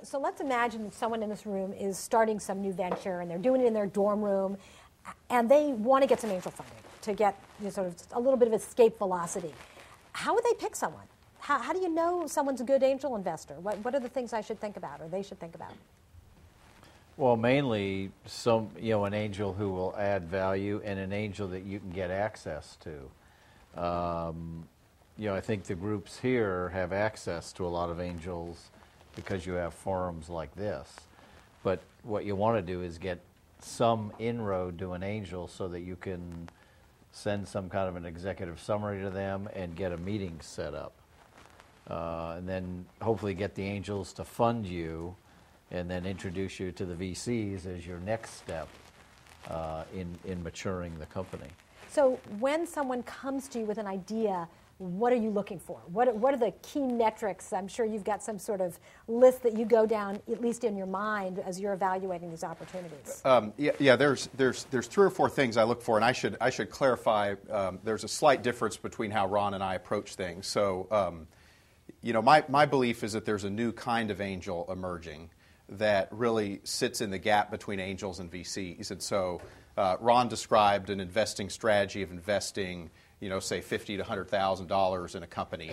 So let's imagine that someone in this room is starting some new venture and they're doing it in their dorm room and they want to get some angel funding to get sort of a little bit of escape velocity. How would they pick someone? How do you know someone's a good angel investor? What are the things I should think about or they should think about? Well, mainly an angel who will add value and an angel that you can get access to. I think the groups here have access to a lot of angels because you have forums like this. But what you want to do is get some inroad to an angel so that you can send some kind of an executive summary to them and get a meeting set up. And then hopefully get the angels to fund you and then introduce you to the VCs as your next step in maturing the company. So when someone comes to you with an idea, what are you looking for? What are the key metrics? I'm sure you've got some sort of list that you go down, at least in your mind, as you're evaluating these opportunities. There's 3 or 4 things I look for, and I should clarify. There's a slight difference between how Ron and I approach things. So, my belief is that there's a new kind of angel emerging that really sits in the gap between angels and VCs. And so, Ron described an investing strategy of investing, say $50,000 to $100,000 in a company.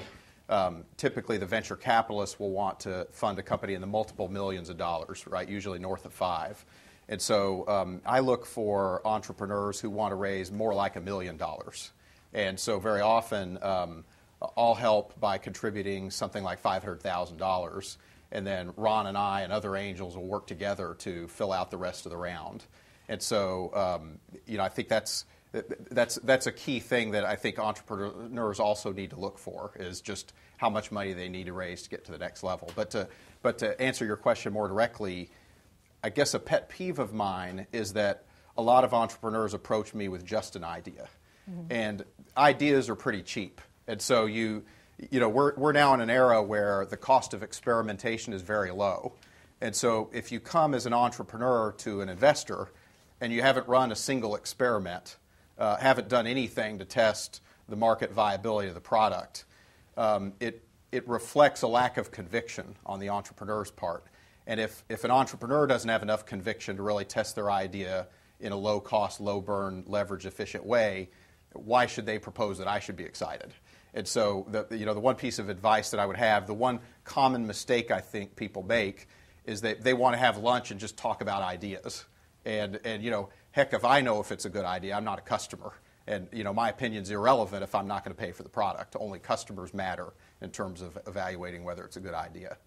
Typically, the venture capitalists will want to fund a company in the multiple millions of dollars, right? Usually north of 5. And so I look for entrepreneurs who want to raise more like $1 million. And so very often, I'll help by contributing something like $500,000. And then Ron and I and other angels will work together to fill out the rest of the round. And so, I think that's a key thing that I think entrepreneurs also need to look for, is just how much money they need to raise to get to the next level. But to answer your question more directly, I guess a pet peeve of mine is that a lot of entrepreneurs approach me with just an idea. Mm-hmm. And ideas are pretty cheap. And so we're now in an era where the cost of experimentation is very low. And so if you come as an entrepreneur to an investor and you haven't run a single experiment, haven't done anything to test the market viability of the product, it reflects a lack of conviction on the entrepreneur's part. And if an entrepreneur doesn't have enough conviction to really test their idea in a low-cost, low-burn, leverage-efficient way, why should they propose that I should be excited? And so the one piece of advice that I would have, the one common mistake I think people make is that they want to have lunch and just talk about ideas. And heck, if I know if it's a good idea, I'm not a customer. And my opinion's irrelevant if I'm not going to pay for the product. Only customers matter in terms of evaluating whether it's a good idea.